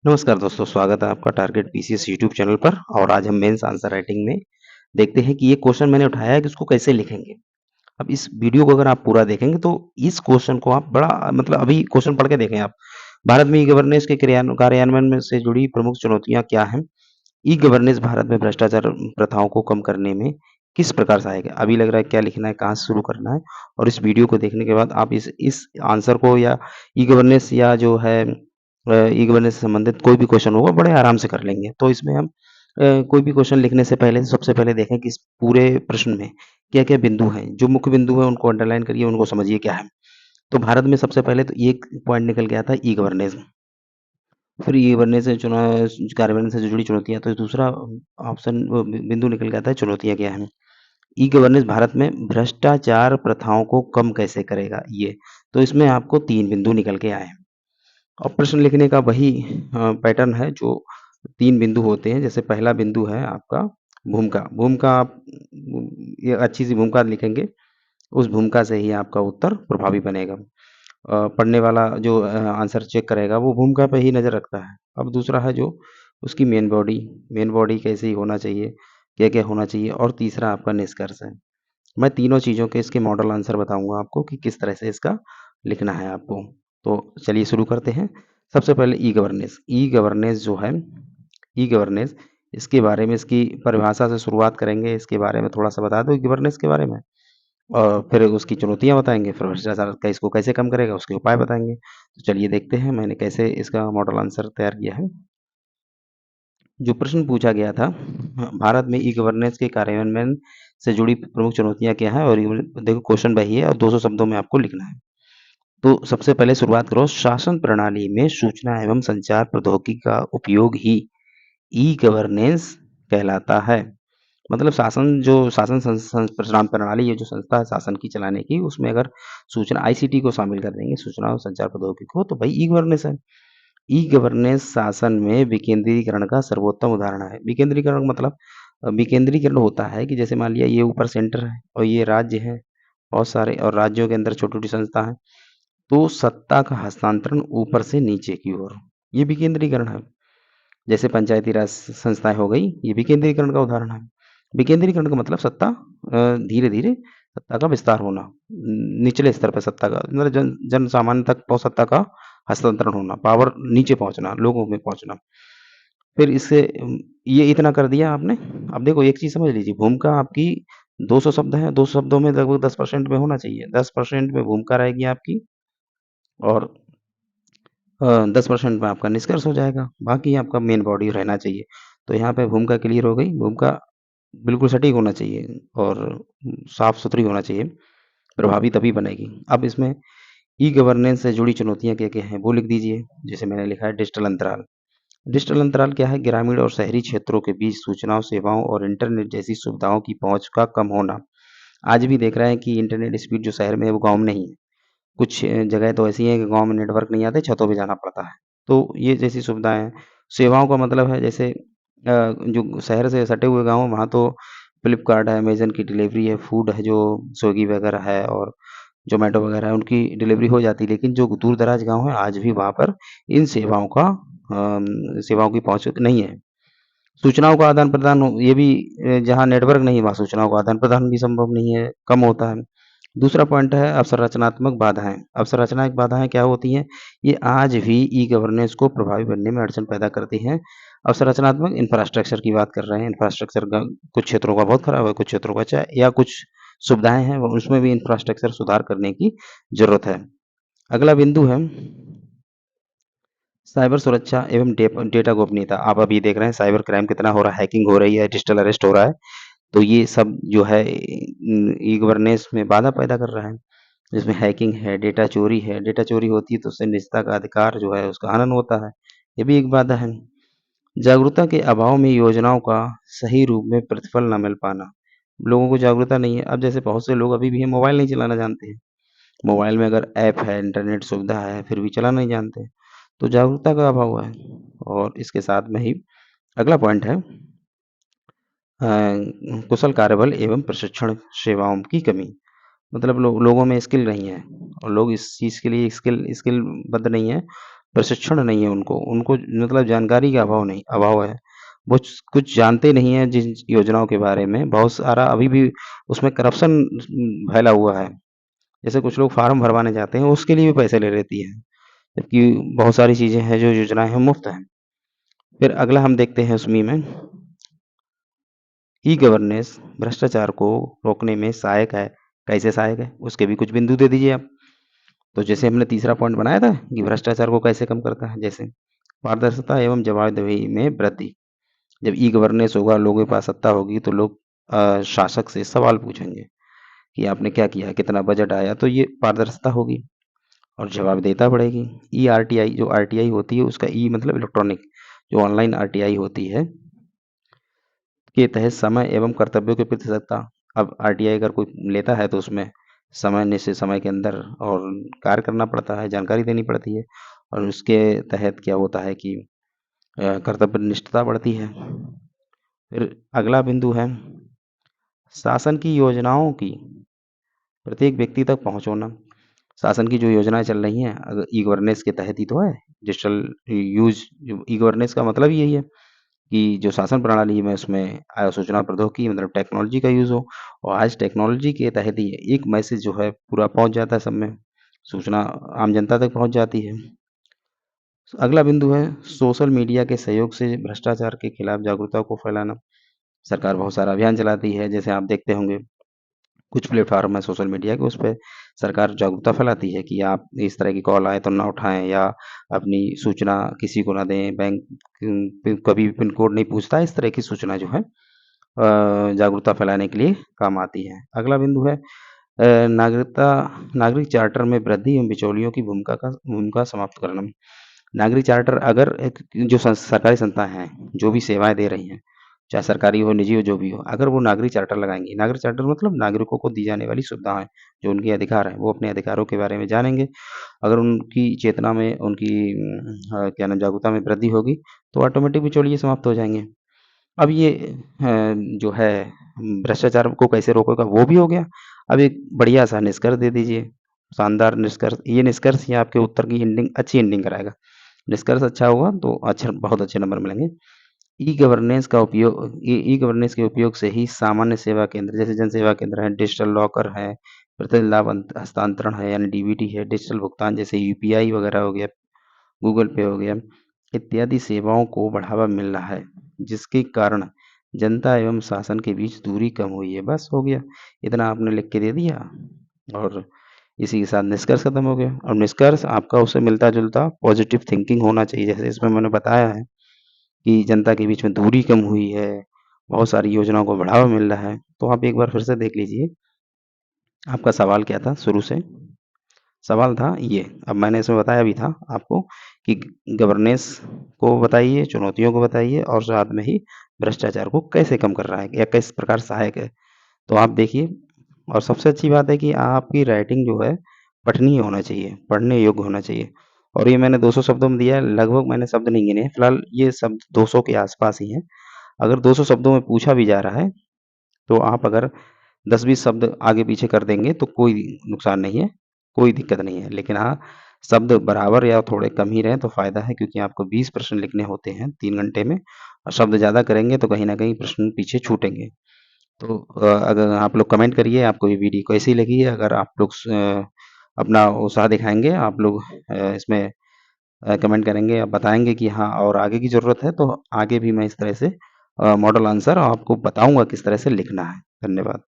नमस्कार दोस्तों, स्वागत है आपका टारगेट पीसीएस यूट्यूब चैनल पर। और आज हम मेंस आंसर राइटिंग में देखते हैं कि ये क्वेश्चन मैंने उठाया है कि इसको कैसे लिखेंगे। अब इस वीडियो को अगर आप पूरा देखेंगे तो इस क्वेश्चन को आप बड़ा मतलब अभी क्वेश्चन पढ़ के देखें आप। भारत में ई-गवर्नेंस के कार्यान्वयन में से जुड़ी प्रमुख चुनौतियाँ क्या हैं? ई-गवर्नेंस भारत में भ्रष्टाचार प्रथाओं को कम करने में किस प्रकार सहायक है? अभी लग रहा है क्या लिखना है, कहाँ से शुरू करना है? और इस वीडियो को देखने के बाद आप इस आंसर को या ई-गवर्नेंस या जो है ई-गवर्नेंस से संबंधित कोई भी क्वेश्चन होगा बड़े आराम से कर लेंगे। तो इसमें हम कोई भी क्वेश्चन लिखने से पहले सबसे पहले देखें कि इस पूरे प्रश्न में क्या-क्या बिंदु हैं। जो मुख्य बिंदु हैं उनको अंडरलाइन करिए, उनको समझिए क्या है। तो भारत में सबसे पहले तो एक पॉइंट निकल के आता है ई-गवर्नेंस। फिर ई-गवर्नेंस से कार्यान्वयन से जुड़ी चुनौतियाँ, तो दूसरा ऑप्शन बिंदु निकल के आता है चुनौतियाँ क्या हैं। ई-गवर्नेंस भारत में भ्रष्टाचार प्रथाओं को कम कैसे करेगा ये। तो इसमें आपको 3 बिंदु निकल के आए हैं। और प्रश्न लिखने का वही पैटर्न है जो 3 बिंदु होते हैं। जैसे पहला बिंदु है आपका भूमिका। भूमिका आप ये अच्छी-सी भूमिका लिखेंगे, उस भूमिका से ही आपका उत्तर प्रभावी बनेगा। पढ़ने वाला जो आंसर चेक करेगा वो भूमिका पे ही नज़र रखता है। अब दूसरा है जो उसकी मेन बॉडी कैसी होना चाहिए, क्या-क्या होना चाहिए, और तीसरा आपका निष्कर्ष है। मैं तीनों चीज़ों के इसके मॉडल आंसर बताऊँगा आपको कि किस तरह से इसका लिखना है आपको। तो चलिए शुरू करते हैं। सबसे पहले ई-गवर्नेंस। ई-गवर्नेंस जो है, ई-गवर्नेंस इसके बारे में, इसकी परिभाषा से शुरुआत करेंगे, इसके बारे में थोड़ा-सा बता दो ई-गवर्नेंस के बारे में। और फिर उसकी चुनौतियाँ बताएँगे, फिर भ्रष्टाचार का इसको कैसे कम करेगा उसके उपाय बताएँगे। तो चलिए देखते हैं मैंने कैसे इसका मॉडल आंसर तैयार किया है। जो प्रश्न पूछा गया था, भारत में ई-गवर्नेंस के कार्यान्वयन से जुड़ी प्रमुख चुनौतियाँ क्या हैं, और ये देखो क्वेश्चन वही है और 200 शब्दों में आपको लिखना है। तो सबसे पहले शुरुआत करो, शासन प्रणाली में सूचना एवं संचार प्रौद्योगिकी का उपयोग ही ई-गवर्नेंस कहलाता है। मतलब शासन प्रणाली प्रणाली, ये जो संस्था है शासन की चलाने की, उसमें अगर सूचना आईसीटी को शामिल कर देंगे, सूचना और संचार प्रौद्योगिकी को, तो भाई ई-गवर्नेंस है। ई-गवर्नेंस शासन में विकेंद्रीकरण का सर्वोत्तम उदाहरण है। विकेंद्रीकरण मतलब विकेंद्रीकरण होता है कि जैसे मान लिया ये ऊपर सेंटर है और ये राज्य है, बहुत सारे, और राज्यों के अंदर छोटी-छोटी संस्था है। तो सत्ता का हस्तांतरण ऊपर से नीचे की ओर, ये विकेंद्रीकरण है। जैसे पंचायती राज संस्थाएँ हो गई, ये विकेंद्रीकरण का उदाहरण है। विकेंद्रीकरण का मतलब सत्ता धीरे-धीरे सत्ता का विस्तार होना, निचले स्तर पे सत्ता का मतलब जन सामान्य तक सत्ता का हस्तांतरण होना, पावर नीचे पहुँचना, लोगों में पहुँचना। फिर इससे ये इतना कर दिया आपने। अब देखो एक चीज़ समझ लीजिए, भूमिका आपकी 200 शब्द हैं, 200 शब्दों में लगभग 10% में होना चाहिए। 10% में भूमिका रहेगी आपकी, और 10% में आपका निष्कर्ष हो जाएगा, बाकी आपका मेन बॉडी रहना चाहिए। तो यहाँ पे भूमिका क्लियर हो गई, भूमिका बिल्कुल सटीक होना चाहिए और साफ-सुथरी होना चाहिए, प्रभावी तभी बनेगी। अब इसमें ई-गवर्नेंस से जुड़ी चुनौतियाँ क्या-क्या हैं, वो लिख दीजिए। जैसे मैंने लिखा है डिजिटल अंतराल। डिजिटल अंतराल क्या है? ग्रामीण और शहरी क्षेत्रों के बीच सूचनाओं, सेवाओं और इंटरनेट जैसी सुविधाओं की पहुँच का कम होना। आज भी देख रहे हैं कि इंटरनेट स्पीड जो शहर में है वो गाँव में नहीं है। कुछ जगह तो ऐसी हैं कि गाँव में नेटवर्क नहीं आते, छतों पे जाना पड़ता है। तो ये जैसी सुविधाएँ हैं। सेवाओं का मतलब है जैसे जो शहर से सटे हुए गाँव हैं वहाँ तो फ्लिपकार्ट है, अमेज़न की डिलीवरी है, फूड है जो स्विगी वगैरह है और ज़ोमैटो वगैरह है, उनकी डिलीवरी हो जाती है। लेकिन जो दूर-दराज गाँव हैं आज भी वहाँ पर इन सेवाओं की पहुँच नहीं है। सूचनाओं का आदान-प्रदान हो, ये भी जहाँ नेटवर्क नहीं वहाँ सूचनाओं का आदान-प्रदान भी संभव नहीं है, कम होता है। दूसरा पॉइंट है अवसरचनात्मक बाधाएँ। अवसरचनात्मक बाधाएँ क्या होती हैं? ये आज भी ई-गवर्नेंस को प्रभावी बनने में अड़चन पैदा करती हैं। अवसरचनात्मक इंफ्रास्ट्रक्चर की बात कर रहे हैं। इंफ्रास्ट्रक्चर का कुछ क्षेत्रों का बहुत खराब है, कुछ क्षेत्रों का अच्छा है, या कुछ सुविधाएँ हैं वो उसमें भी इंफ्रास्ट्रक्चर सुधार करने की ज़रूरत है। अगला बिंदु है साइबर सुरक्षा एवं डेटा गोपनीयता। आप अभी देख रहे हैं साइबर क्राइम कितना हो रहा है, हैकिंग हो रही है, डिजिटल अरेस्ट हो रहा है। तो ये सब जो है ई-गवर्नेंस में बाधा पैदा कर रहा है। जिसमें हैकिंग है, डेटा चोरी होती है तो उससे निजता का अधिकार जो है उसका हनन होता है। ये भी एक बाधा है। जागरूकता के अभाव में योजनाओं का सही रूप में प्रतिफल ना मिल पाना। लोगों को जागरूकता नहीं है। अब जैसे बहुत से लोग अभी भी हैं मोबाइल नहीं चलाना जानते हैं। मोबाइल में अगर ऐप है, इंटरनेट सुविधा है, फिर भी चलाना नहीं जानते। तो जागरूकता का अभाव है। और इसके साथ में ही अगला पॉइंट है कुशल कार्यबल एवं प्रशिक्षण सेवाओं की कमी। मतलब लोगों में स्किल नहीं है और लोग इस चीज़ के लिए स्किलबद्ध नहीं है। प्रशिक्षण नहीं है उनको, उनको मतलब जानकारी का अभाव है। वो कुछ जानते नहीं हैं जिन योजनाओं के बारे में, बहुत सारा अभी भी उसमें करप्शन फैला हुआ है। जैसे कुछ लोग फार्म भरवाने जाते हैं, उसके लिए भी पैसे ले लेती है, जबकि बहुत सारी चीज़ें हैं जो योजनाएँ हैं मुफ़्त हैं। फिर अगला हम देखते हैं उसमें में ई गवर्नेंस भ्रष्टाचार को रोकने में सहायक है। कैसे सहायक है? उसके भी कुछ बिंदु दे दीजिए आप। तो जैसे हमने तीसरा पॉइंट बनाया था कि भ्रष्टाचार को कैसे कम करता है, जैसे पारदर्शिता एवं जवाबदेही में वृद्धि। जब ई गवर्नेंस होगा, लोगों के पास सत्ता होगी, तो लोग शासक से सवाल पूछेंगे कि आपने क्या किया, कितना बजट आया, तो ये पारदर्शिता होगी और जवाबदेहिता बढ़ेगी। ई आरटीआई, जो आरटीआई होती है, उसका ई मतलब इलेक्ट्रॉनिक, जो ऑनलाइन आरटीआई होती है, के तहत समय एवं कर्तव्यों की प्रति सत्ता। अब आरटीआई अगर कोई लेता है तो उसमें समय, निश्चित समय के अंदर और कार्य करना पड़ता है, जानकारी देनी पड़ती है, और उसके तहत क्या होता है कि कर्तव्य निष्ठता बढ़ती है। फिर अगला बिंदु है शासन की योजनाओं की प्रत्येक व्यक्ति तक पहुंचाना। शासन की जो योजनाएं चल रही हैं, अगर ई गवर्नेंस के तहत ही तो है। डिजिटल यूज, ई गवर्नेंस का मतलब यही है कि जो शासन प्रणाली में, उसमें सूचना प्रौद्योगिकी मतलब टेक्नोलॉजी का यूज़ हो, और आज टेक्नोलॉजी के तहत ही एक मैसेज जो है पूरा पहुंच जाता है सब में, सूचना आम जनता तक पहुंच जाती है। अगला बिंदु है सोशल मीडिया के सहयोग से भ्रष्टाचार के खिलाफ जागरूकता को फैलाना। सरकार बहुत सारा अभियान चलाती है, जैसे आप देखते होंगे कुछ प्लेटफॉर्म है सोशल मीडिया के, उस पे सरकार जागरूकता फैलाती है कि आप इस तरह की कॉल आए तो ना उठाएं, या अपनी सूचना किसी को ना दें, बैंक कभी पिन कोड नहीं पूछता, इस तरह की सूचना जो है जागरूकता फैलाने के लिए काम आती है। अगला बिंदु है नागरिक चार्टर में वृद्धि एवं बिचौलियों की भूमिका समाप्त करना। नागरिक चार्टर, अगर एक जो सरकारी संस्था हैं, जो भी सेवाएं दे रही हैं, चाहे सरकारी हो, निजी हो, जो भी हो, अगर वो नागरिक चार्टर लगाएंगी, नागरिक चार्टर मतलब नागरिकों को दी जाने वाली सुविधाएं, जो उनके अधिकार हैं, वो अपने अधिकारों के बारे में जानेंगे। अगर उनकी चेतना में, उनकी क्या नाम, जागरूकता में वृद्धि होगी, तो ऑटोमेटिक बिचौलिए समाप्त हो जाएंगे। अब ये जो है भ्रष्टाचार को कैसे रोकेगा, वो भी हो गया। अब एक बढ़िया सा निष्कर्ष दे दीजिए, शानदार निष्कर्ष। ये निष्कर्ष ही आपके उत्तर की एंडिंग, अच्छी एंडिंग कराएगा। निष्कर्ष अच्छा होगा तो अच्छा, बहुत अच्छे नंबर मिलेंगे। ई गवर्नेंस के उपयोग से ही सामान्य सेवा केंद्र, जैसे जन सेवा केंद्र है, डिजिटल लॉकर है, प्रतिनिधि लाभ हस्तांतरण है यानी डीबीटी है, डिजिटल भुगतान जैसे यूपीआई वगैरह हो गया, गूगल पे हो गया, इत्यादि सेवाओं को बढ़ावा मिल रहा है, जिसके कारण जनता एवं शासन के बीच दूरी कम हुई है। बस हो गया, इतना आपने लिख के दे दिया, और इसी के साथ निष्कर्ष खत्म हो गया। और निष्कर्ष आपका उससे मिलता जुलता पॉजिटिव थिंकिंग होना चाहिए, जैसे इसमें मैंने बताया है कि जनता के बीच में दूरी कम हुई है, बहुत सारी योजनाओं को बढ़ावा मिल रहा है। तो आप एक बार फिर से देख लीजिए, आपका सवाल क्या था शुरू से? सवाल था ये, अब मैंने इसमें बताया भी था आपको कि गवर्नेंस को बताइए, चुनौतियों को बताइए, और साथ में ही भ्रष्टाचार को कैसे कम कर रहा है या किस प्रकार सहायक है। तो आप देखिए, और सबसे अच्छी बात है कि आपकी राइटिंग जो है पठनीय होना चाहिए, पढ़ने योग्य होना चाहिए। और ये मैंने 200 शब्दों में दिया है, लगभग मैंने शब्द नहीं गिने, फिलहाल ये शब्द 200 के आसपास ही हैं। अगर 200 शब्दों में पूछा भी जा रहा है, तो आप अगर 10-20 शब्द आगे-पीछे कर देंगे तो कोई नुकसान नहीं है, कोई दिक्कत नहीं है। लेकिन हाँ, शब्द बराबर या थोड़े कम ही रहें तो फ़ायदा है, क्योंकि आपको 20 प्रश्न लिखने होते हैं 3 घंटे में, और शब्द ज़्यादा करेंगे तो कहीं न कहीं प्रश्न पीछे छूटेंगे। तो अगर आप लोग कमेंट करिए आपको ये वीडियो कैसी लगी है, अगर आप लोग अपना उत्साह दिखाएँगे, आप लोग इसमें कमेंट करेंगे, आप बताएँगे कि हाँ और आगे की ज़रूरत है, तो आगे भी मैं इस तरह से मॉडल आंसर आपको बताऊँगा किस तरह से लिखना है। धन्यवाद।